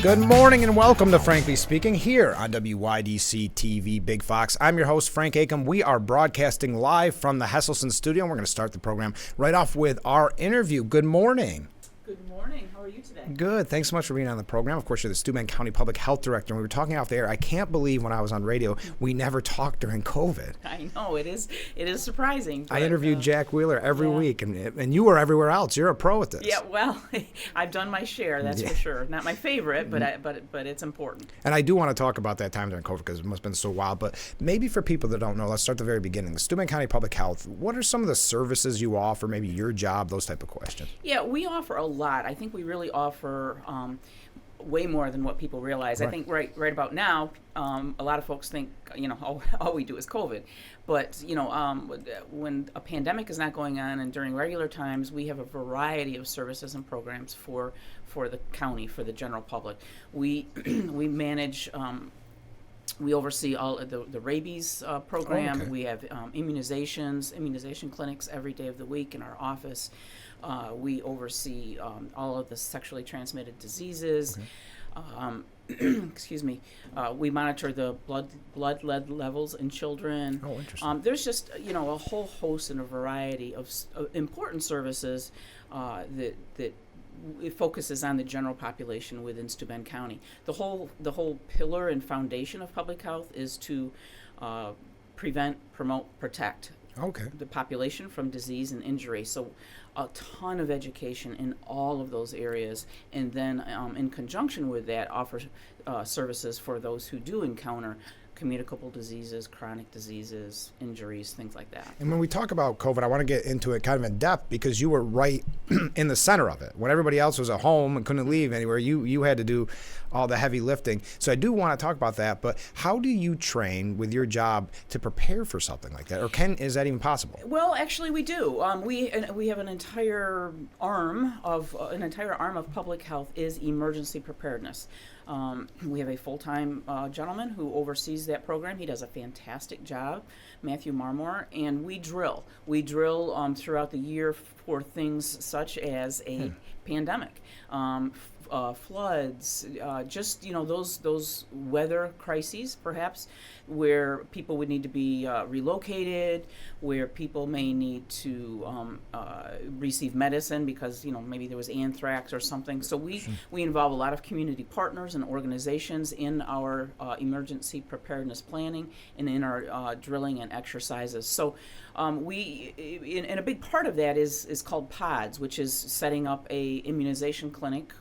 Good morning and welcome to Frankly Speaking here on WYDC TV Big Fox. I'm your host, Frank Acom. We are broadcasting live from the Hesselson studio, and we're going to start the program right off with our interview. Good morning. Good morning. How are you today? Good. Thanks so much for being on the program. Of course, you're the Steuben County Public Health Director, and we were talking off the air. I can't believe when I was on radio, we never talked during COVID. I know, it is surprising. I interviewed Jack Wheeler every week, and you were everywhere else. You're a pro at this. Yeah, well, I've done my share, that's for sure. Not my favorite, but it's important. And I do want to talk about that time during COVID because it must have been so wild. But maybe for people that don't know, let's start at the very beginning. Steuben County Public Health, what are some of the services you offer, maybe your job, those type of questions? Yeah, we offer a lot. I think we really offer way more than what people realize. Right. I think right about now, a lot of folks think, all we do is COVID. But, when a pandemic is not going on and during regular times, we have a variety of services and programs for the county, for the general public. We manage... we oversee all of the rabies program. Oh, okay. We have immunization clinics every day of the week in our office. We oversee all of the sexually transmitted diseases. Okay. Excuse me. We monitor the blood lead levels in children. Oh, interesting. There's just a whole host and a variety of important services that it focuses on the general population within Steuben County. The whole pillar and foundation of public health is to prevent, promote, protect the population from disease and injury. So a ton of education in all of those areas, and then in conjunction with that, offers services for those who do encounter communicable diseases, chronic diseases, injuries, things like that. And when we talk about COVID, I want to get into it kind of in depth because you were right in the center of it. When everybody else was at home and couldn't leave anywhere, you had to do all the heavy lifting. So I do want to talk about that, but how do you train with your job to prepare for something like that? Or is that even possible? Well, actually we do. We have an entire arm of public health is emergency preparedness. We have a full-time gentleman who oversees that program. He does a fantastic job, Matthew Marmore, and we drill. We drill throughout the year for things such as a pandemic, floods, just those weather crises, perhaps, where people would need to be relocated, where people may need to receive medicine because maybe there was anthrax or something. So we involve a lot of community partners and organizations in our emergency preparedness planning and in our drilling and exercises. So and a big part of that is called PODS, which is setting up a immunization clinic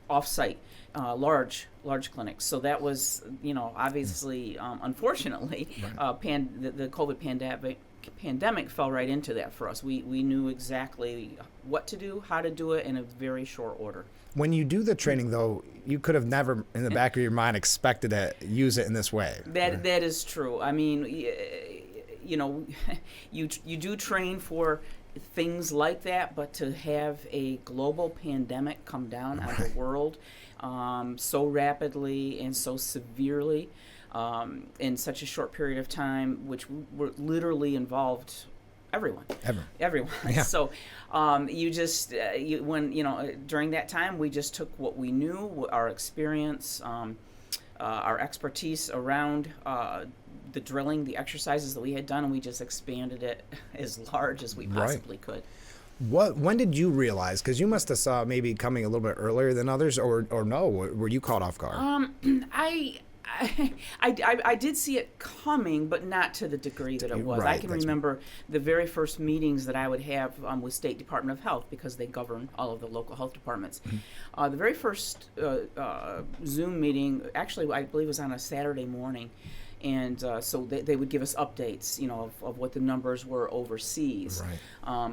off-site, large clinics. So that was, obviously, unfortunately, the COVID pandemic fell right into that for us. We knew exactly what to do, how to do it in a very short order. When you do the training, though, you could have never, in the back of your mind, expected to use it in this way. That is true. I mean, you do train for things like that, but to have a global pandemic come down on the world so rapidly and so severely in such a short period of time, which literally involved everyone. Yeah. So during that time, we just took what we knew, our experience, our expertise around the drilling, the exercises that we had done, and we just expanded it as large as we possibly could. When did you realize? Because you must have saw maybe coming a little bit earlier than others, or no? Were you caught off guard? I did see it coming, but not to the degree that it was. I can remember the very first meetings that I would have with State Department of Health, because they govern all of the local health departments. The very first Zoom meeting, actually, I believe was on a Saturday morning. And so they would give us updates, of what the numbers were overseas,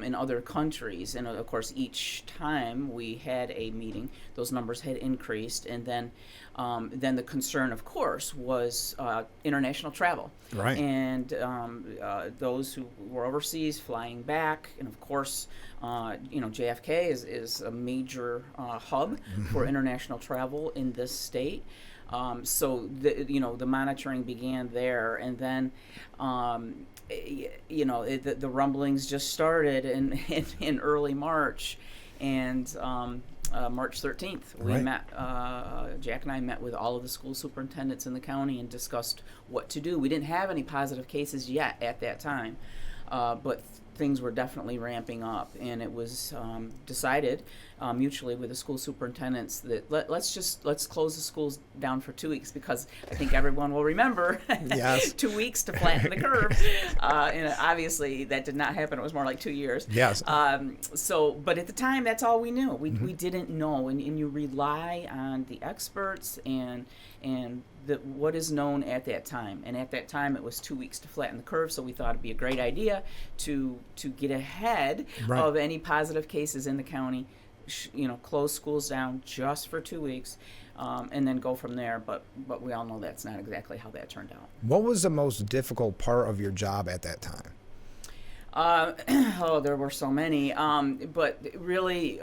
in other countries. And of course, each time we had a meeting, those numbers had increased. And then the concern, of course, was international travel. Right. And those who were overseas flying back. And of course, JFK is a major hub for international travel in this state. So the monitoring began there, and then the rumblings just started in early March, and March 13th, we Right. met, Jack and I met with all of the school superintendents in the county and discussed what to do. We didn't have any positive cases yet at that time, but things were definitely ramping up, and it was decided mutually with the school superintendents that let's close the schools down for 2 weeks, because I think everyone will remember Yes. 2 weeks to flatten the curve. And obviously that did not happen. It was more like 2 years. Yes. But at the time, that's all we knew. We didn't know, and you rely on the experts and what is known at that time. And at that time, it was 2 weeks to flatten the curve. So we thought it'd be a great idea to get ahead Right. of any positive cases in the county. Close schools down just for 2 weeks, and then go from there. But we all know that's not exactly how that turned out. What was the most difficult part of your job at that time? There were so many. But really,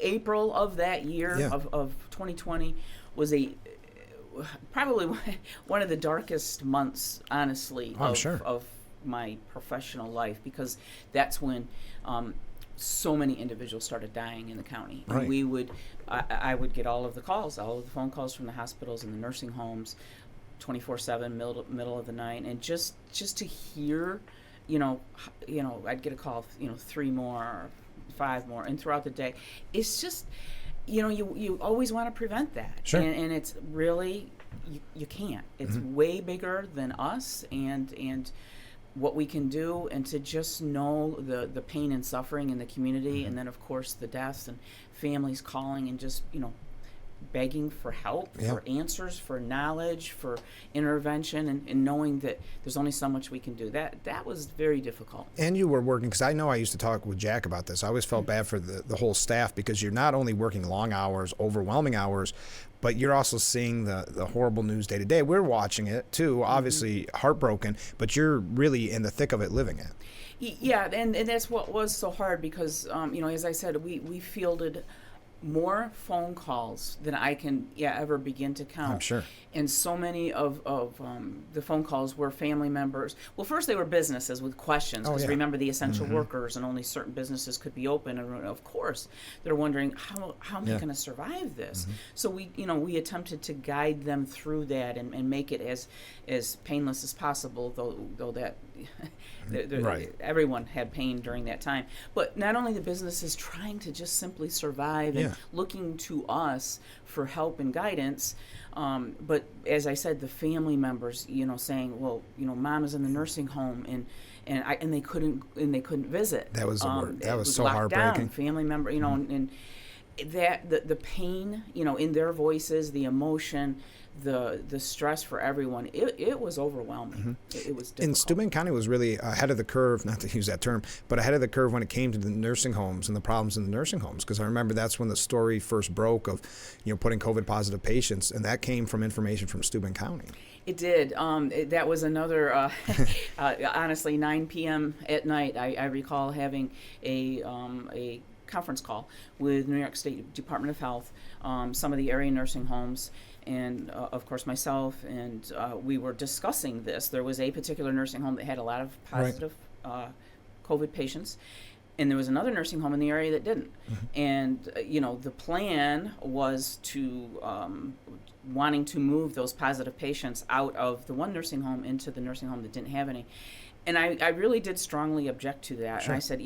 April of that year, Yeah. of 2020, was probably one of the darkest months, honestly, I'm sure. of my professional life, because that's when so many individuals started dying in the county. Right. And I would get all of the phone calls from the hospitals and the nursing homes, 24/7, middle of the night, and just to hear, I'd get a call, 3 more, or 5 more, and throughout the day, it's just, you always want to prevent that. Sure. And it's really, you can't. It's way bigger than us, and what we can do, and to just know the pain and suffering in the community, and then of course the deaths and families calling and just begging for help, Yeah. for answers, for knowledge, for intervention, and knowing that there's only so much we can do. That was very difficult. And you were working, because I know I used to talk with Jack about this. I always felt bad for the whole staff, because you're not only working long hours, overwhelming hours, but you're also seeing the horrible news day to day. We're watching it too, obviously heartbroken, but you're really in the thick of it, living it. Yeah, and that's what was so hard, because as I said, we fielded more phone calls than I can ever begin to count. I'm sure. And so many of the phone calls were family members. Well, first they were businesses with questions, because remember the essential workers, and only certain businesses could be open. And of course, they're wondering, how am I going to survive this? So we attempted to guide them through that and make it as painless as possible, though that Right. everyone had pain during that time. But not only the businesses trying to just simply survive and looking to us for help and guidance, but as I said, the family members, saying, well, mom is in the nursing home, and they couldn't visit. That was the word. That was so locked heartbreaking. down. Family member, and that the pain, in their voices, the emotion, the stress for everyone, it was overwhelming. It was difficult. And Steuben County was really ahead of the curve, not to use that term, but ahead of the curve when it came to the nursing homes and the problems in the nursing homes. Because I remember that's when the story first broke of, putting COVID positive patients, and that came from information from Steuben County. It did. That was another, honestly, 9 p.m. at night. I recall having a conference call with New York State Department of Health, some of the area nursing homes, and of course myself, and we were discussing this. There was a particular nursing home that had a lot of positive COVID patients, and there was another nursing home in the area that didn't. And the plan was to wanting to move those positive patients out of the one nursing home into the nursing home that didn't have any. And I really did strongly object to that. Sure. And I said,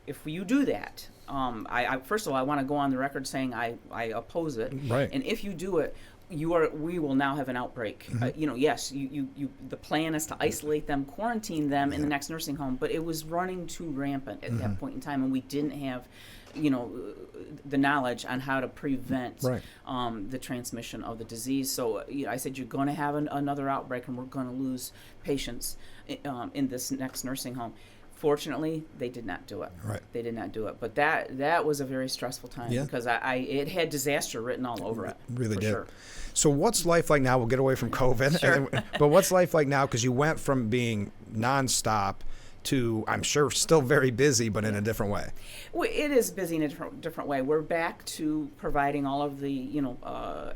if you do that, I first of all, I want to go on the record saying I oppose it. Right. And if you do it, we will now have an outbreak. Yes, the plan is to isolate them, quarantine them in the next nursing home, but it was running too rampant at that point in time, and we didn't have, the knowledge on how to prevent the transmission of the disease. So I said, you're going to have another outbreak, and we're going to lose patients in this next nursing home. Fortunately, they did not do it. Right. They did not do it. But that was a very stressful time, because it had disaster written all over it. Really for did. Sure. So what's life like now? We'll get away from COVID. Sure. But what's life like now? Because you went from being nonstop to, I'm sure, still very busy, but in a different way. Well, it is busy in a different way. We're back to providing all of the,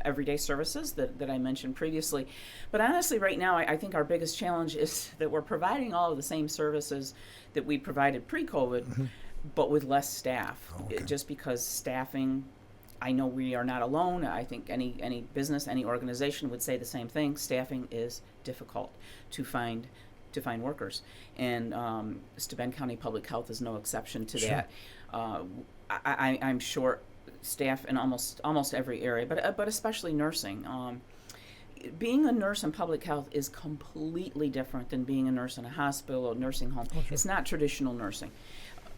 everyday services that I mentioned previously. But honestly, right now, I think our biggest challenge is that we're providing all of the same services that we provided pre-COVID, but with less staff. Okay. Just because staffing, I know we are not alone. I think any business, any organization would say the same thing. Staffing is difficult to find workers, and Steuben County Public Health is no exception to that. I'm short staff in almost every area, but especially nursing. Being a nurse in public health is completely different than being a nurse in a hospital or nursing home. It's not traditional nursing.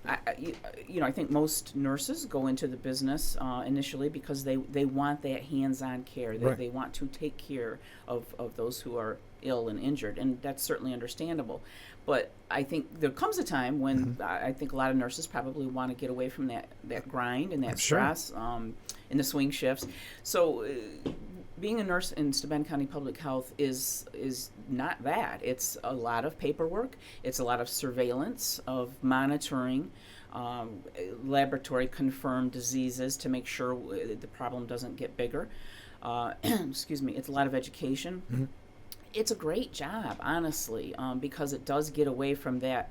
I think most nurses go into the business initially because they want that hands-on care. They want to take care of those who are ill and injured, and that's certainly understandable. But I think there comes a time when I think a lot of nurses probably want to get away from that grind and that stress in the swing shifts. So being a nurse in Steuben County Public Health is not that. It's a lot of paperwork. It's a lot of surveillance, of monitoring, laboratory confirmed diseases to make sure the problem doesn't get bigger. Excuse me. It's a lot of education. It's a great job, honestly, because it does get away from that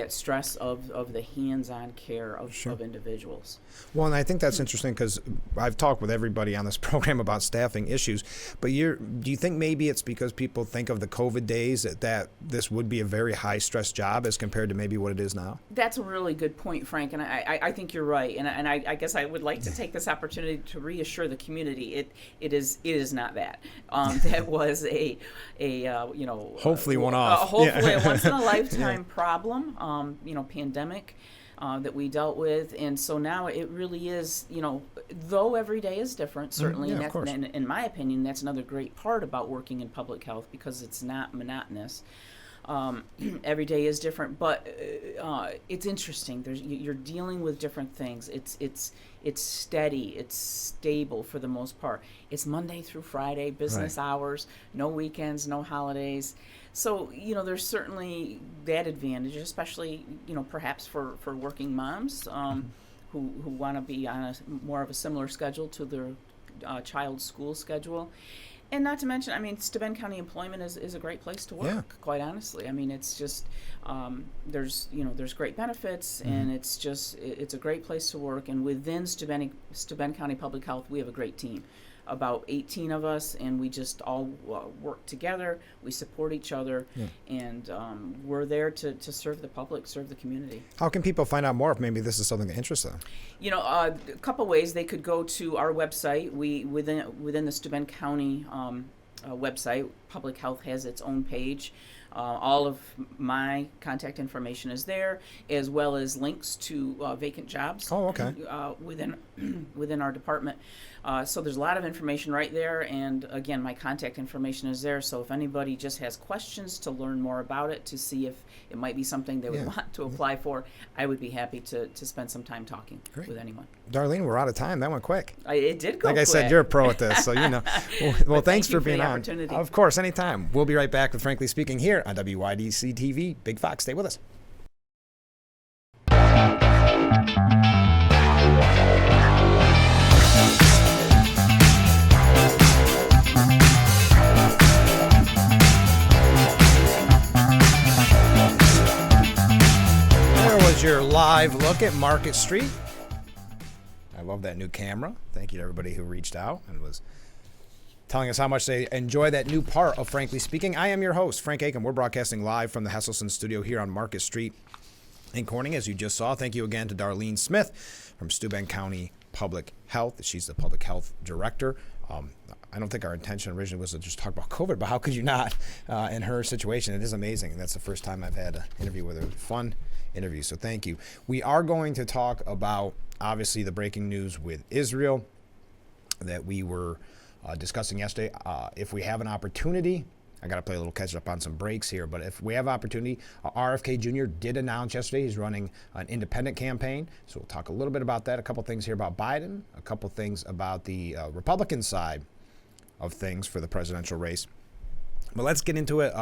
stress of the hands-on care of individuals. Well, and I think that's interesting because I've talked with everybody on this program about staffing issues, but do you think maybe it's because people think of the COVID days that this would be a very high-stress job as compared to maybe what it is now? That's a really good point, Frank, and I think you're right, and I guess I would like to take this opportunity to reassure the community it is not that. That was a hopefully one-off. Hopefully a once-in-a-lifetime problem. Pandemic that we dealt with, and so now it really is, though every day is different, certainly, and in my opinion, that's another great part about working in public health because it's not monotonous. Every day is different, but it's interesting. You're dealing with different things. It's steady. It's stable for the most part. It's Monday through Friday, business hours, no weekends, no holidays. So, there's certainly that advantage, especially, perhaps for working moms who want to be on more of a similar schedule to their child's school schedule. And not to mention, Steuben County employment is a great place to work, quite honestly. It's just, there's great benefits, and it's a great place to work. And within Steuben County Public Health, we have a great team. About 18 of us, and we just all work together. We support each other, and we're there to serve the public, serve the community. How can people find out more if maybe this is something that interests them? A couple ways. They could go to our website. Within the Steuben County website, Public Health has its own page. All of my contact information is there, as well as links to vacant jobs. Oh, okay. Within our department. So there's a lot of information right there, and again, my contact information is there. So if anybody just has questions to learn more about it, to see if it might be something they would want to apply for, I would be happy to spend some time talking with anyone. Darlene, we're out of time. That went quick. It did go quick. Like I said, you're a pro at this, so Well, thanks for being on. Of course, anytime. We'll be right back with Frankly Speaking here on WYDC TV. Big Fox, stay with us. Your live look at Market Street. I love that new camera. Thank you to everybody who reached out and was telling us how much they enjoy that new part of Frankly Speaking. I am your host, Frank Aiken. We're broadcasting live from the Hesselson studio here on Market Street in Corning, as you just saw. Thank you again to Darlene Smith from Steuben County Public Health. She's the Public Health Director. I don't think our intention originally was to just talk about COVID, but how could you not in her situation? It is amazing, and that's the first time I've had an interview with her. Fun interview, so thank you. We are going to talk about, obviously, the breaking news with Israel that we were discussing yesterday. If we have an opportunity, I got to play a little catch up on some breaks here, but if we have opportunity, RFK Jr. did announce yesterday he's running an independent campaign, so we'll talk a little bit about that. A couple things here about Biden, a couple things about the Republican side of things for the presidential race. But let's get into it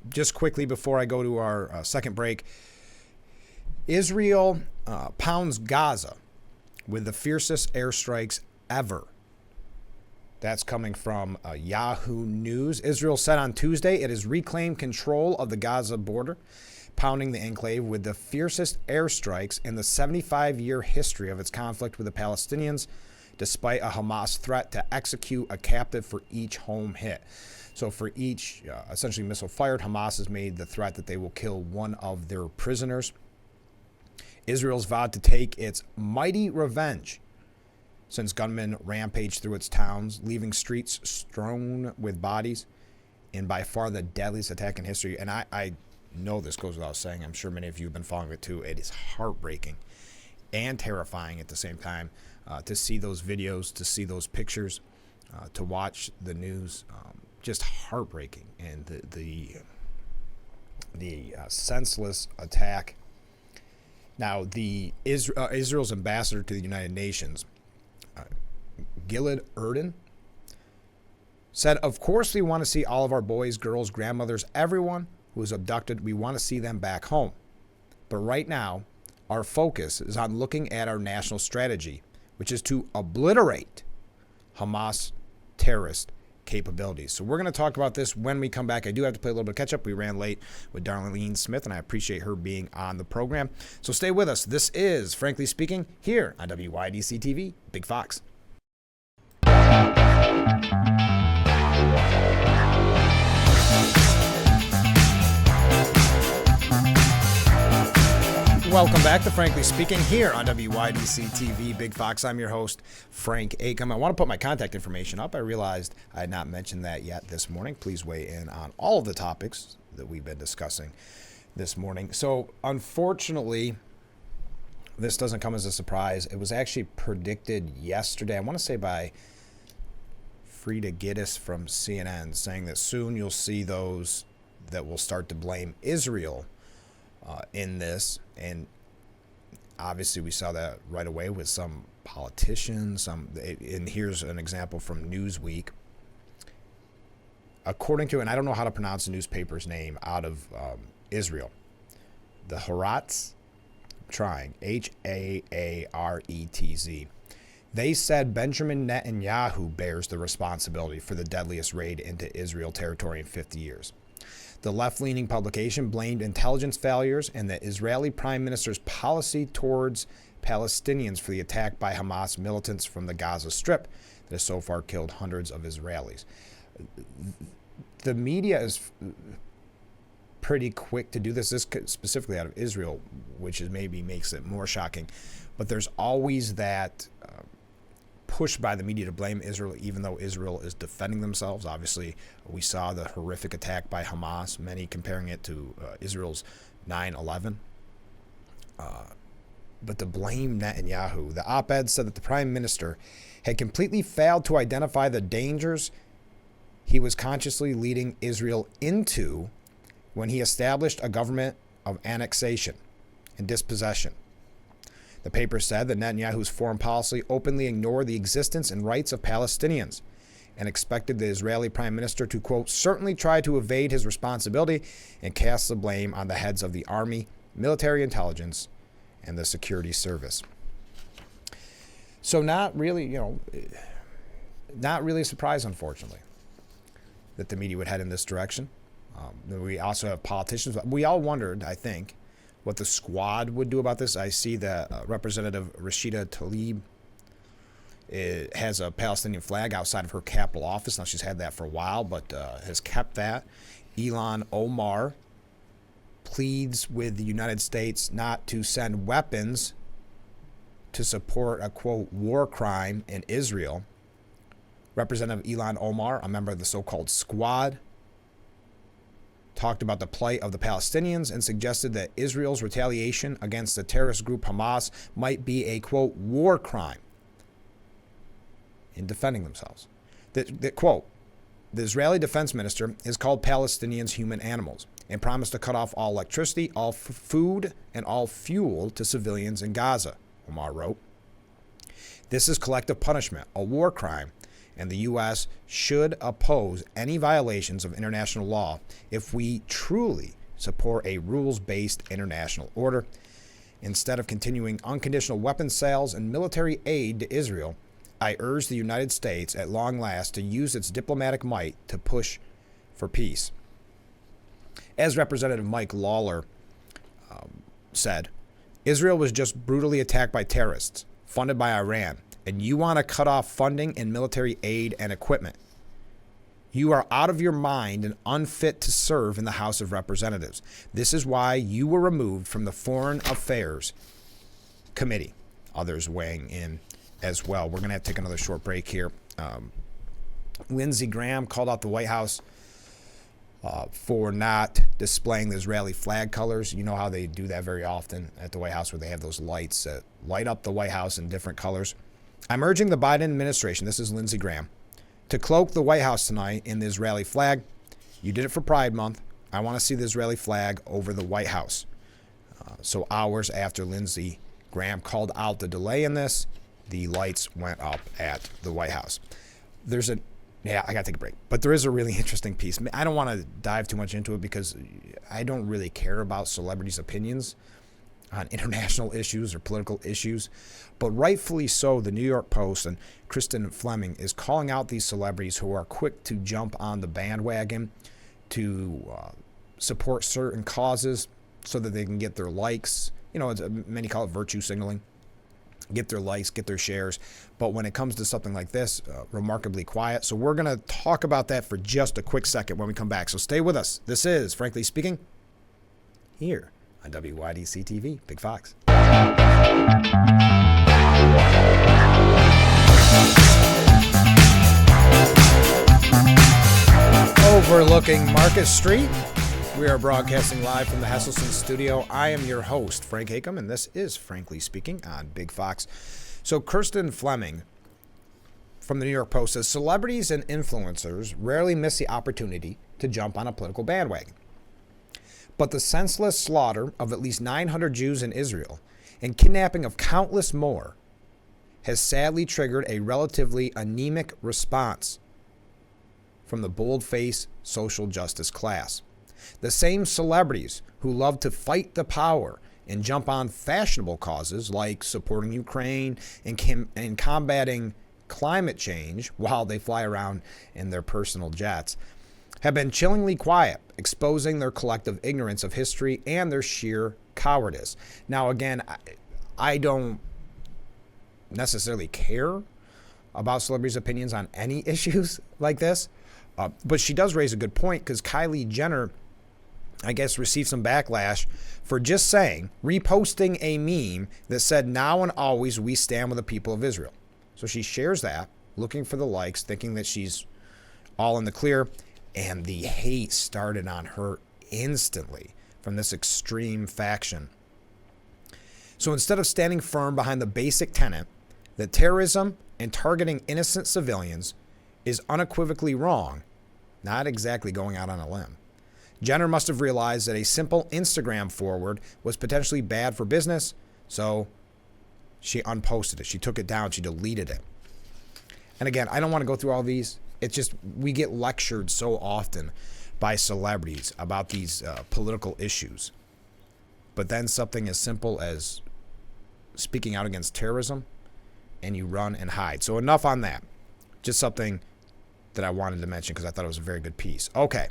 just quickly before I go to our second break. Israel pounds Gaza with the fiercest airstrikes ever. That's coming from Yahoo News. Israel said on Tuesday it has reclaimed control of the Gaza border. pounding the enclave with the fiercest airstrikes in the 75-year history of its conflict with the Palestinians, despite a Hamas threat to execute a captive for each home hit. So for each essentially missile fired, Hamas has made the threat that they will kill one of their prisoners. Israel's vowed to take its mighty revenge since gunmen rampaged through its towns, leaving streets strewn with bodies in by far the deadliest attack in history. And I know this goes without saying. I'm sure many of you have been following it too. It is heartbreaking and terrifying at the same time to see those videos, to see those pictures, to watch the news. Just heartbreaking. And the senseless attack. Now, the Israel's ambassador to the United Nations, Gilad Erdan, said, "Of course we want to see all of our boys, girls, grandmothers, everyone who was abducted. We want to see them back home. But right now, our focus is on looking at our national strategy, which is to obliterate Hamas terrorist capabilities." So we're going to talk about this when we come back. I do have to play a little bit of catch up. We ran late with Darlene Smith, and I appreciate her being on the program. So stay with us. This is Frankly Speaking here on WYDC TV, Big Fox. Welcome back to Frankly Speaking here on WYDC TV, Big Fox. I'm your host, Frank Acom. I want to put my contact information up. I realized I had not mentioned that yet this morning. Please weigh in on all of the topics that we've been discussing this morning. So, unfortunately, this doesn't come as a surprise. It was actually predicted yesterday, I want to say by Frida Gittes from CNN, saying that soon you'll see those that will start to blame Israel in this. And obviously we saw that right away with some politicians. And here's an example from Newsweek. According to, and I don't know how to pronounce the newspaper's name out of Israel, the Haaretz, I'm trying, Haaretz. They said Benjamin Netanyahu bears the responsibility for the deadliest raid into Israel territory in 50 years. The left-leaning publication blamed intelligence failures and the Israeli prime minister's policy towards Palestinians for the attack by Hamas militants from the Gaza Strip that has so far killed hundreds of Israelis. The media is pretty quick to do this specifically out of Israel, which is maybe makes it more shocking. But there's always that push by the media to blame Israel, even though Israel is defending themselves. Obviously, we saw the horrific attack by Hamas, many comparing it to Israel's 9/11. But to blame Netanyahu, the op-ed said that the prime minister had completely failed to identify the dangers he was consciously leading Israel into when he established a government of annexation and dispossession. The paper said that Netanyahu's foreign policy openly ignored the existence and rights of Palestinians and expected the Israeli prime minister to, quote, certainly try to evade his responsibility and cast the blame on the heads of the army, military intelligence, and the security service. So not really a surprise, unfortunately, that the media would head in this direction. We also have politicians. We all wondered, I think, what the squad would do about this. I see that Representative Rashida Tlaib has a Palestinian flag outside of her Capitol office. Now, she's had that for a while, but has kept that. Ilhan Omar pleads with the United States not to send weapons to support a, quote, war crime in Israel. Representative Ilhan Omar, a member of the so-called squad, talked about the plight of the Palestinians and suggested that Israel's retaliation against the terrorist group Hamas might be a, quote, war crime in defending themselves. Quote, the Israeli defense minister has called Palestinians human animals and promised to cut off all electricity, all food, and all fuel to civilians in Gaza, Omar wrote. This is collective punishment, a war crime, and the U.S. should oppose any violations of international law if we truly support a rules-based international order. Instead of continuing unconditional weapons sales and military aid to Israel, I urge the United States at long last to use its diplomatic might to push for peace. As Representative Mike Lawler said, Israel was just brutally attacked by terrorists funded by Iran, and you want to cut off funding and military aid and equipment. You are out of your mind and unfit to serve in the House of Representatives. This is why you were removed from the Foreign Affairs Committee. Others weighing in as well. We're going to have to take another short break here. Lindsey Graham called out the White House for not displaying the Israeli flag colors. You know how they do that very often at the White House, where they have those lights that light up the White House in different colors. I'm urging the Biden administration, this is Lindsey Graham, to cloak the White House tonight in the Israeli flag. You did it for Pride Month. I want to see the Israeli flag over the White House. So hours after Lindsey Graham called out the delay in this, the lights went up at the White House. I got to take a break. But there is a really interesting piece. I don't want to dive too much into it because I don't really care about celebrities' opinions on international issues or political issues. But rightfully so, the New York Post and Kristen Fleming is calling out these celebrities who are quick to jump on the bandwagon to support certain causes so that they can get their likes. You know, many call it virtue signaling. Get their likes, get their shares. But when it comes to something like this, remarkably quiet. So we're going to talk about that for just a quick second when we come back. So stay with us. This is Frankly Speaking here on WYDC TV, Big Fox. Overlooking Market Street. We are broadcasting live from the Hesselson studio. I am your host, Frank Hakam, and this is Frankly Speaking on Big Fox. So Kristen Fleming from the New York Post says, celebrities and influencers rarely miss the opportunity to jump on a political bandwagon. But the senseless slaughter of at least 900 Jews in Israel and kidnapping of countless more has sadly triggered a relatively anemic response from the bold-faced social justice class. The same celebrities who love to fight the power and jump on fashionable causes like supporting Ukraine and combating climate change while they fly around in their personal jets have been chillingly quiet, exposing their collective ignorance of history and their sheer cowardice. Now, again, I don't necessarily care about celebrities' opinions on any issues like this, but she does raise a good point because Kylie Jenner, I guess, received some backlash for just reposting a meme that said, now and always we stand with the people of Israel. So she shares that, looking for the likes, thinking that she's all in the clear, and the hate started on her instantly from this extreme faction. So instead of standing firm behind the basic tenet that terrorism and targeting innocent civilians is unequivocally wrong, not exactly going out on a limb, Jenner must have realized that a simple Instagram forward was potentially bad for business, so she unposted it. She took it down. She deleted it. And again, I don't want to go through all these. It's just we get lectured so often by celebrities about these political issues. But then something as simple as speaking out against terrorism, and you run and hide. So enough on that. Just something that I wanted to mention because I thought it was a very good piece. Okay.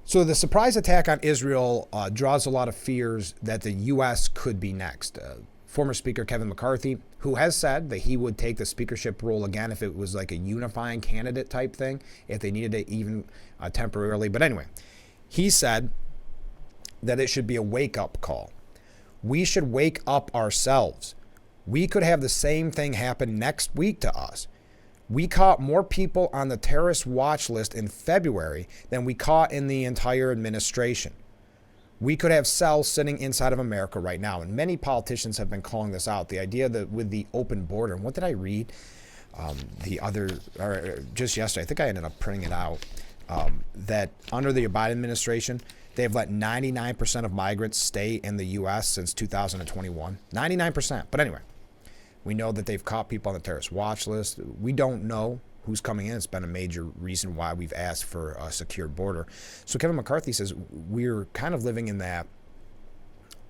So the surprise attack on Israel draws a lot of fears that the U.S. could be next. Former Speaker Kevin McCarthy, who has said that he would take the speakership role again if it was like a unifying candidate type thing, if they needed it even temporarily. But anyway, he said that it should be a wake-up call. We should wake up ourselves. We could have the same thing happen next week to us. We caught more people on the terrorist watch list in February than we caught in the entire administration. We could have cells sitting inside of America right now. And many politicians have been calling this out. The idea that with the open border, and what did I read just yesterday? I think I ended up printing it out. That under the Biden administration, they've let 99% of migrants stay in the U.S. since 2021. 99%. But anyway, we know that they've caught people on the terrorist watch list. We don't know who's coming in. It's been a major reason why we've asked for a secured border. So Kevin McCarthy says we're kind of living in that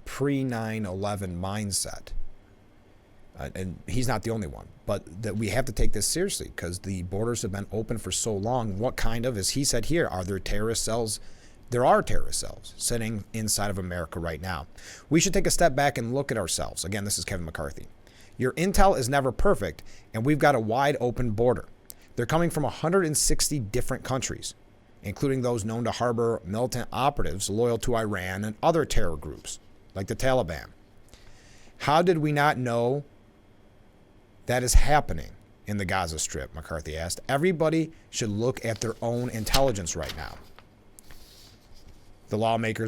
pre-9/11 mindset. And he's not the only one, but that we have to take this seriously because the borders have been open for so long. What kind of, as he said here, are there terrorist cells There are terrorist cells sitting inside of America right now. We should take a step back and look at ourselves. Again, this is Kevin McCarthy. Your intel is never perfect, and we've got a wide open border. They're coming from 160 different countries, including those known to harbor militant operatives loyal to Iran and other terror groups, like the Taliban. How did we not know that is happening in the Gaza Strip? McCarthy asked. Everybody should look at their own intelligence right now. The lawmaker,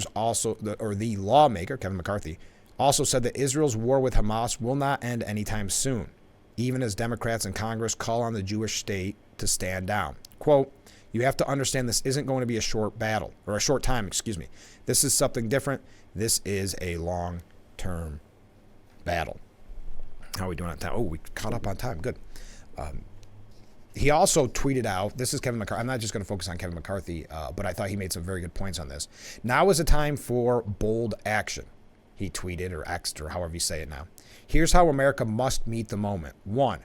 Kevin McCarthy, also said that Israel's war with Hamas will not end anytime soon, even as Democrats in Congress call on the Jewish state to stand down. Quote, "You have to understand this isn't going to be a short time. This is something different. This is a long-term battle." How are we doing on time? Oh, we caught up on time. Good. He also tweeted out, this is Kevin McCarthy. I'm not just going to focus on Kevin McCarthy, but I thought he made some very good points on this. Now is a time for bold action, he tweeted, or X'd, or however you say it now. Here's how America must meet the moment. 1,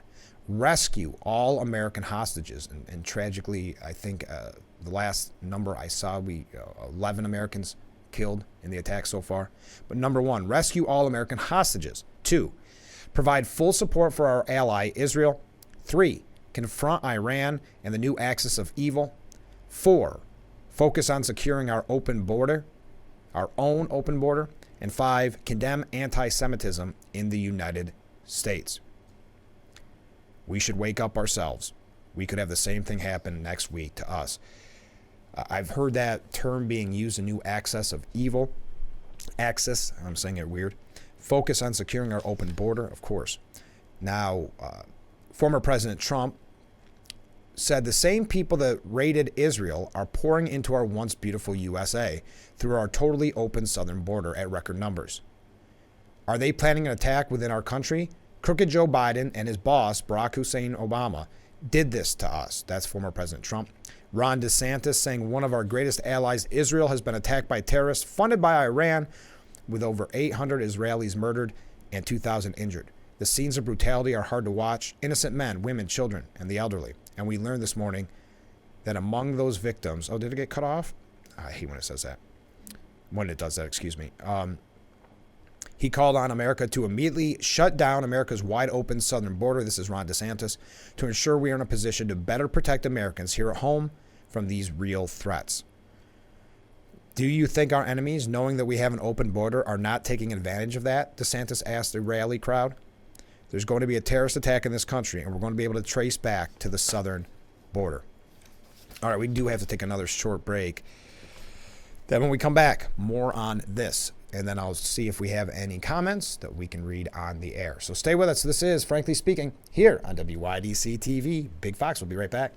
rescue all American hostages. And tragically, I think the last number I saw, 11 Americans killed in the attack so far. But number 1, rescue all American hostages. 2, provide full support for our ally, Israel. 3, confront Iran and the new axis of evil. 4, focus on securing our open border, our own open border. And 5, condemn anti-Semitism in the United States. We should wake up ourselves. We could have the same thing happen next week to us. I've heard that term being used, a new axis of evil. Axis, I'm saying it weird. Focus on securing our open border, of course. Now, former President Trump said the same people that raided Israel are pouring into our once beautiful USA through our totally open southern border at record numbers. Are they planning an attack within our country? Crooked Joe Biden and his boss, Barack Hussein Obama, did this to us. That's former President Trump. Ron DeSantis saying one of our greatest allies, Israel, has been attacked by terrorists funded by Iran, with over 800 Israelis murdered and 2,000 injured. The scenes of brutality are hard to watch. Innocent men, women, children, and the elderly. And we learned this morning that among those victims, oh, did it get cut off? I hate when it says that. When it does that, excuse me. He called on America to immediately shut down America's wide open southern border. This is Ron DeSantis, to ensure we are in a position to better protect Americans here at home from these real threats. Do you think our enemies, knowing that we have an open border, are not taking advantage of that? DeSantis asked the rally crowd. There's going to be a terrorist attack in this country, and we're going to be able to trace back to the southern border. All right, we do have to take another short break. Then when we come back, more on this. And then I'll see if we have any comments that we can read on the air. So stay with us. This is Frankly Speaking here on WYDC TV. Big Fox will be right back.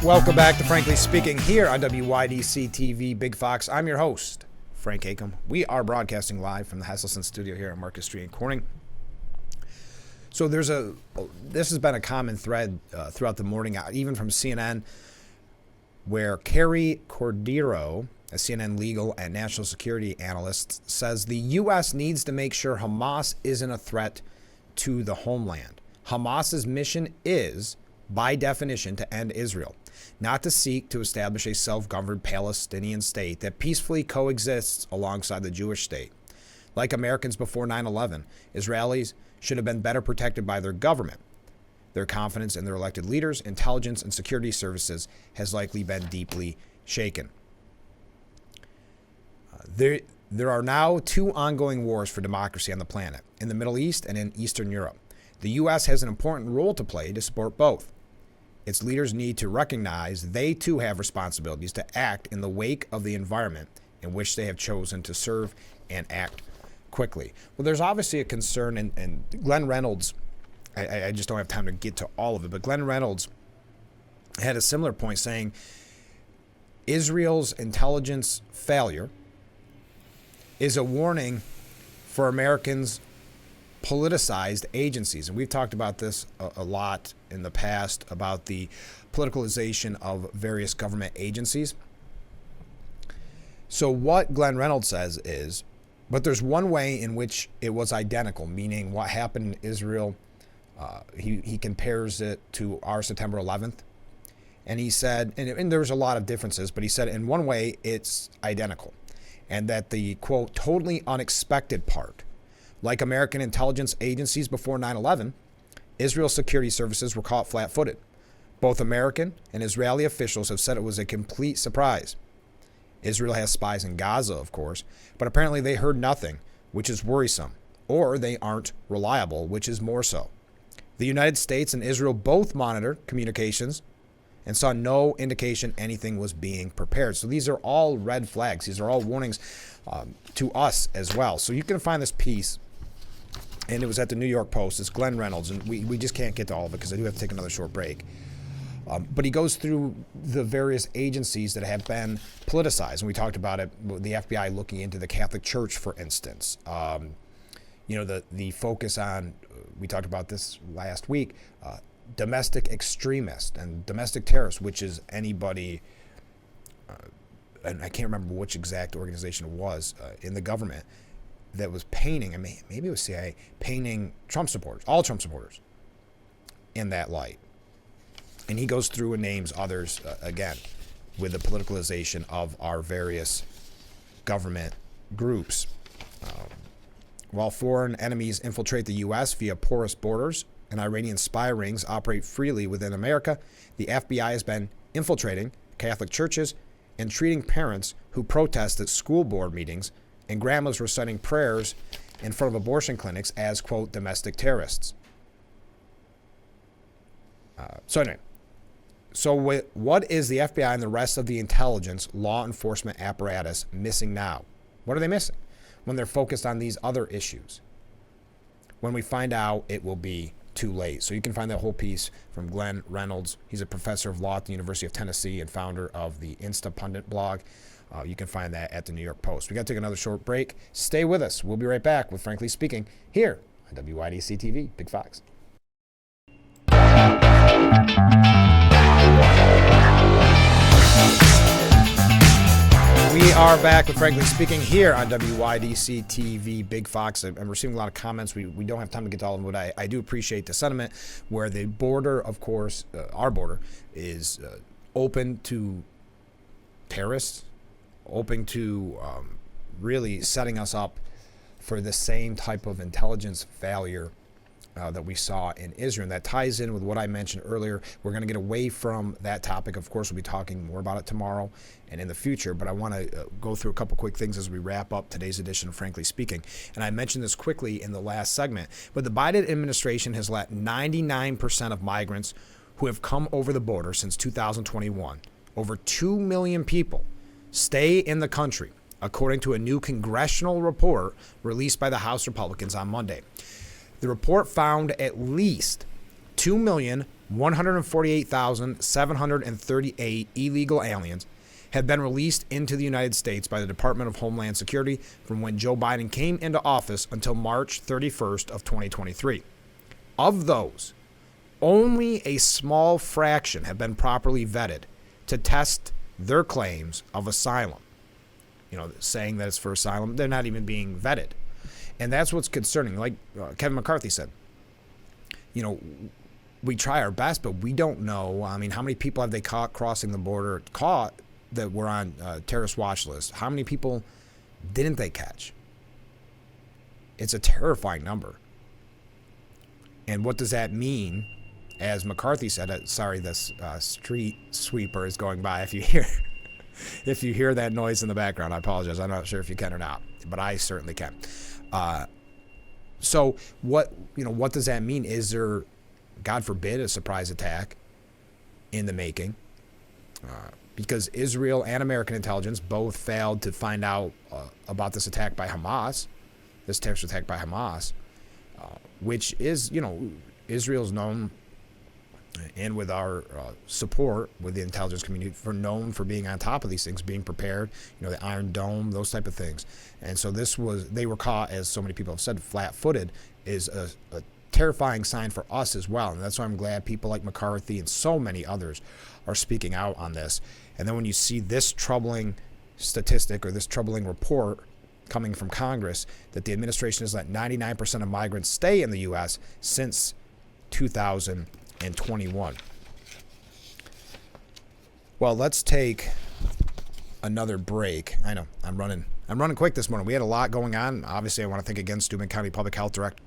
Welcome back to Frankly Speaking here on WYDC TV, Big Fox. I'm your host, Frank Acom. We are broadcasting live from the Heselson studio here on Market Street in Corning. So this has been a common thread throughout the morning, even from CNN, where Carrie Cordero, a CNN legal and national security analyst, says the U.S. needs to make sure Hamas isn't a threat to the homeland. Hamas's mission is, by definition, to end Israel, not to seek to establish a self-governed Palestinian state that peacefully coexists alongside the Jewish state. Like Americans before 9/11, Israelis should have been better protected by their government. Their confidence in their elected leaders, intelligence, and security services has likely been deeply shaken. There are now 2 ongoing wars for democracy on the planet, in the Middle East and in Eastern Europe. The U.S. has an important role to play to support both. Its leaders need to recognize they too have responsibilities to act in the wake of the environment in which they have chosen to serve and act quickly. Well, there's obviously a concern, and Glenn Reynolds, I just don't have time to get to all of it, but Glenn Reynolds had a similar point saying Israel's intelligence failure is a warning for Americans' politicized agencies. And we've talked about this a lot in the past, about the politicalization of various government agencies. So what Glenn Reynolds says is, But there's one way in which it was identical, meaning what happened in Israel, he compares it to our September 11th. And he said, and there's a lot of differences, but he said in one way it's identical. And that the, quote, totally unexpected part, like American intelligence agencies before 9/11, Israel's security services were caught flat-footed. Both American and Israeli officials have said it was a complete surprise. Israel has spies in Gaza, of course, but apparently they heard nothing, which is worrisome, or they aren't reliable, which is more so. The United States and Israel both monitor communications and saw no indication anything was being prepared. So these are all red flags. These are all warnings to us as well. So you can find this piece, and it was at the New York Post. It's Glenn Reynolds, and we just can't get to all of it because I do have to take another short break. But he goes through the various agencies that have been politicized. And we talked about it, the FBI looking into the Catholic Church, for instance. The focus on, we talked about this last week, domestic extremists and domestic terrorists, which is anybody, and I can't remember which exact organization it was in the government, that was painting, maybe it was CIA, painting Trump supporters, all Trump supporters, in that light. And he goes through and names others, again, with the politicalization of our various government groups. While foreign enemies infiltrate the U.S. via porous borders and Iranian spy rings operate freely within America, the FBI has been infiltrating Catholic churches and treating parents who protest at school board meetings and grandmas reciting prayers in front of abortion clinics as, quote, domestic terrorists. So what is the FBI and the rest of the intelligence law enforcement apparatus missing now? What are they missing when they're focused on these other issues? When we find out, it will be too late. So you can find that whole piece from Glenn Reynolds. He's a professor of law at the University of Tennessee and founder of the Insta Pundit blog. You can find that at the New York Post. We got to take another short break. Stay with us. We'll be right back with Frankly Speaking here on WYDC TV. Big Fox. We are back with Frankly Speaking here on WYDC TV, Big Fox. I'm receiving a lot of comments. We don't have time to get to all of them, but I do appreciate the sentiment where the border, of course, our border, is open to terrorists, open to really setting us up for the same type of intelligence failure that we saw in Israel. And that ties in with what I mentioned earlier. We're going to get away from that topic. Of course, we'll be talking more about it tomorrow and in the future, but I want to go through a couple quick things as we wrap up today's edition of Frankly Speaking. And I mentioned this quickly in the last segment, but the Biden administration has let 99% of migrants who have come over the border since 2021, over 2 million people, stay in the country, according to a new congressional report released by the House Republicans on Monday. The report found at least 2,148,738 illegal aliens have been released into the United States by the Department of Homeland Security from when Joe Biden came into office until March 31st of 2023. Of those, only a small fraction have been properly vetted to test their claims of asylum. Saying that it's for asylum, they're not even being vetted. And that's what's concerning. Like Kevin McCarthy said, we try our best, but we don't know. How many people have they caught crossing the border, that were on terrorist watch lists? How many people didn't they catch? It's a terrifying number. And what does that mean? As McCarthy said, sorry, this street sweeper is going by. If you hear that noise in the background, I apologize. I'm not sure if you can or not, but I certainly can. So what does that mean? Is there, God forbid, a surprise attack in the making? Because Israel and American intelligence both failed to find out about this attack by Hamas, this terrorist attack by Hamas, which is, Israel's known, and with our support with the intelligence community, known for being on top of these things, being prepared, the Iron Dome, those type of things. And so they were caught, as so many people have said, flat-footed, is a terrifying sign for us as well. And that's why I'm glad people like McCarthy and so many others are speaking out on this. And then when you see this troubling statistic or this troubling report coming from Congress that the administration has let 99% of migrants stay in the U.S. since 2021. Well, let's take another break. I know I'm running quick this morning. We had a lot going on. Obviously, I want to thank again Steuben County Public Health Director.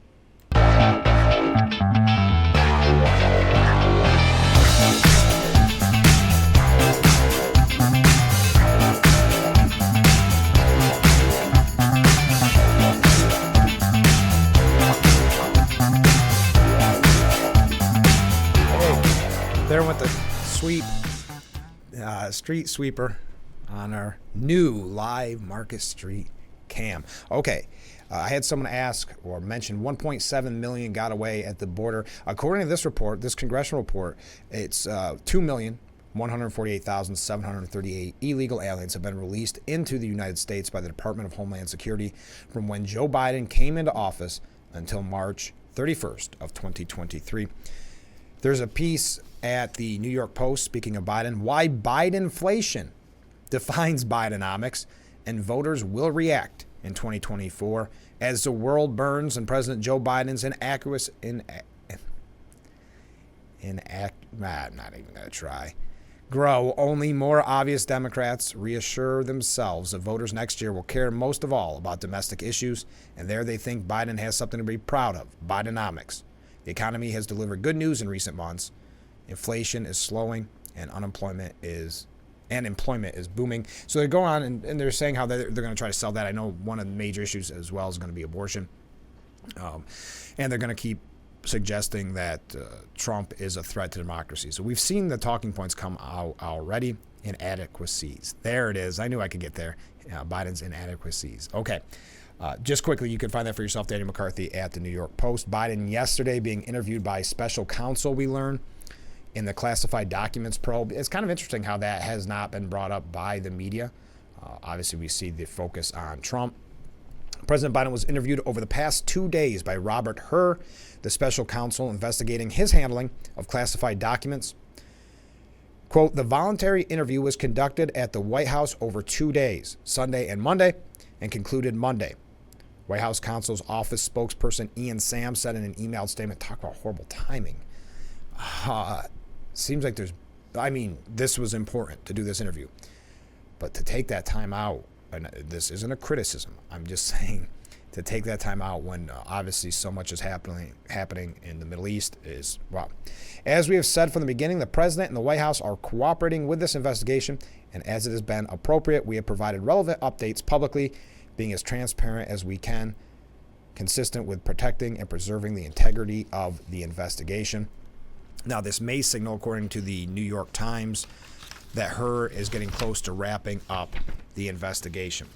There went the street sweeper on our new live Market Street cam. Okay, I had someone ask or mention 1.7 million got away at the border. According to this report, this congressional report, it's 2,148,738 illegal aliens have been released into the United States by the Department of Homeland Security from when Joe Biden came into office until March 31st of 2023. There's a piece at the New York Post, speaking of Biden, why Bidenflation defines Bidenomics, and voters will react in 2024 as the world burns and President Joe Biden's I'm not even going to try. Grow. Only more obvious Democrats reassure themselves that voters next year will care most of all about domestic issues, and there they think Biden has something to be proud of, Bidenomics. The economy has delivered good news in recent months. Inflation is slowing, and employment is booming. So they go on and they're saying how they're going to try to sell that. I know one of the major issues as well is going to be abortion. And they're going to keep suggesting that Trump is a threat to democracy. So we've seen the talking points come out already. Inadequacies. There it is. I knew I could get there. Biden's inadequacies. Okay. Just quickly, you can find that for yourself, Daniel McCarthy at the New York Post. Biden yesterday being interviewed by special counsel, we learn, in the classified documents probe. It's kind of interesting how that has not been brought up by the media. Obviously, we see the focus on Trump. President Biden was interviewed over the past 2 days by Robert Hur, the special counsel investigating his handling of classified documents. Quote, the voluntary interview was conducted at the White House over 2 days, Sunday and Monday, and concluded Monday. White House counsel's office spokesperson Ian Sam said in an emailed statement, talk about horrible timing. Seems like this was important to do this interview. But to take that time out, and this isn't a criticism, I'm just saying to take that time out when obviously so much is happening in the Middle East is, wow. As we have said from the beginning, the president and the White House are cooperating with this investigation, and as it has been appropriate, we have provided relevant updates publicly, being as transparent as we can, consistent with protecting and preserving the integrity of the investigation. Now, this may signal, according to the New York Times, that Hur is getting close to wrapping up the investigation.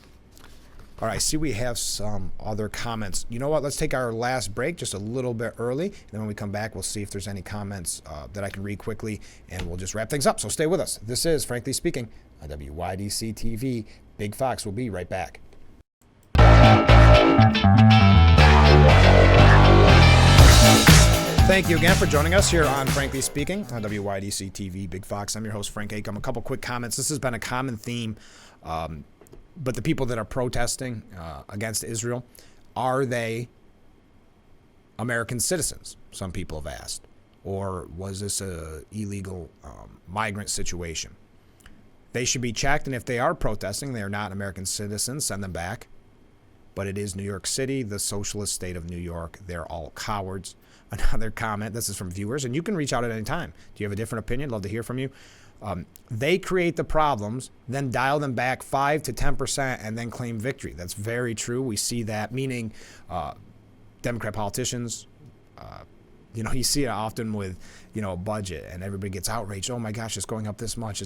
All right, I see we have some other comments. You know what? Let's take our last break just a little bit early. And then when we come back, we'll see if there's any comments that I can read quickly, and we'll just wrap things up. So stay with us. This is Frankly Speaking on WYDC TV. Big Fox will be right back. Thank you again for joining us here on Frankly Speaking on WYDC TV, Big Fox. I'm your host, Frank Acom. A couple quick comments. This has been a common theme, but the people that are protesting against Israel, are they American citizens? Some people have asked. Or was this a illegal migrant situation? They should be checked, and if they are protesting, they are not American citizens, send them back. But it is New York City, the socialist state of New York. They're all cowards. Another comment, this is from viewers, and you can reach out at any time. Do you have a different opinion? Love to hear from you. They create the problems, then dial them back 5 to 10% and then claim victory. That's very true. We see that, meaning Democrat politicians, you see it often with, a budget, and everybody gets outraged. Oh my gosh, it's going up this much.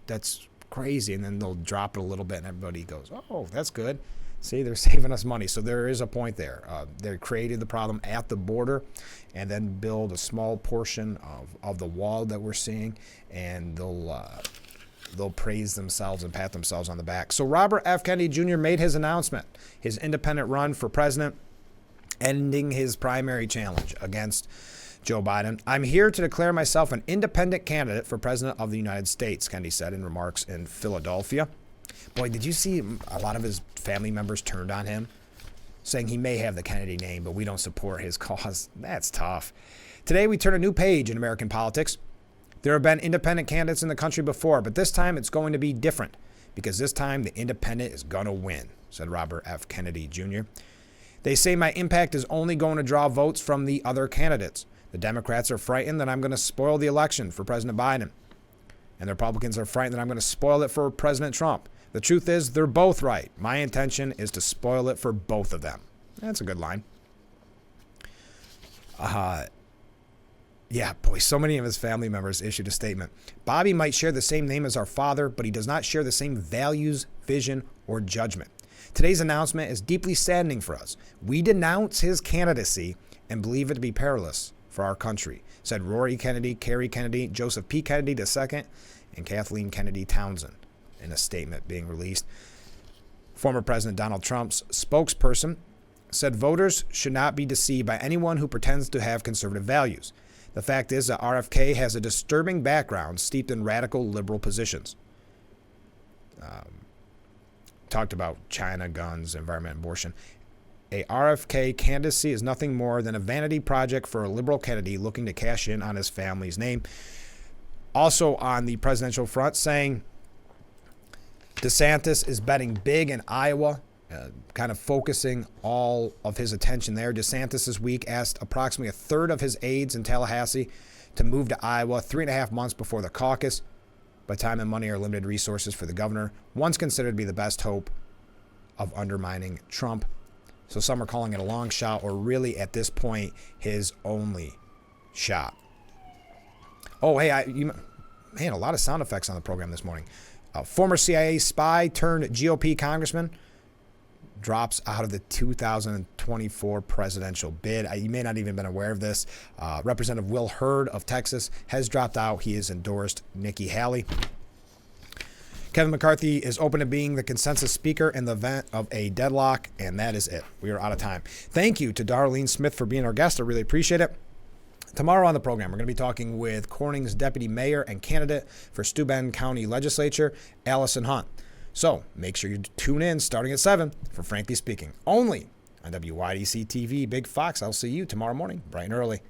That's crazy. And then they'll drop it a little bit and everybody goes, oh, that's good. See, they're saving us money. So there is a point there. They created the problem at the border and then build a small portion of the wall that we're seeing, and they'll praise themselves and pat themselves on the back. So Robert F. Kennedy Jr. made his announcement, his independent run for president, ending his primary challenge against Joe Biden. I'm here to declare myself an independent candidate for president of the United States, Kennedy said in remarks in Philadelphia. Boy, did you see a lot of his family members turned on him, saying he may have the Kennedy name, but we don't support his cause? That's tough. Today, we turn a new page in American politics. There have been independent candidates in the country before, but this time it's going to be different because this time the independent is going to win, said Robert F. Kennedy Jr. They say my impact is only going to draw votes from the other candidates. The Democrats are frightened that I'm going to spoil the election for President Biden. And the Republicans are frightened that I'm going to spoil it for President Trump. The truth is, they're both right. My intention is to spoil it for both of them. That's a good line. Yeah, boy, so many of his family members issued a statement. Bobby might share the same name as our father, but he does not share the same values, vision, or judgment. Today's announcement is deeply saddening for us. We denounce his candidacy and believe it to be perilous for our country, said Rory Kennedy, Kerry Kennedy, Joseph P. Kennedy II, and Kathleen Kennedy Townsend in a statement being released. Former President Donald Trump's spokesperson said voters should not be deceived by anyone who pretends to have conservative values. The fact is that RFK has a disturbing background steeped in radical liberal positions. Talked about China, guns, environment, abortion. A RFK candidacy is nothing more than a vanity project for a liberal Kennedy looking to cash in on his family's name. Also on the presidential front, saying DeSantis is betting big in Iowa, kind of focusing all of his attention there. DeSantis this week asked approximately a third of his aides in Tallahassee to move to Iowa 3.5 months before the caucus. But time and money are limited resources for the governor, once considered to be the best hope of undermining Trump. So some are calling it a long shot, or really at this point, his only shot. Oh, hey, a lot of sound effects on the program this morning. Former CIA spy turned GOP congressman drops out of the 2024 presidential bid. You may not even have been aware of this. Representative Will Hurd of Texas has dropped out. He has endorsed Nikki Haley. Kevin McCarthy is open to being the consensus speaker in the event of a deadlock, and that is it. We are out of time. Thank you to Darlene Smith for being our guest. I really appreciate it. Tomorrow on the program, we're going to be talking with Corning's deputy mayor and candidate for Steuben County Legislature, Allison Hunt. So make sure you tune in starting at 7 for Frankly Speaking, only on WYDC TV Big Fox. I'll see you tomorrow morning, bright and early.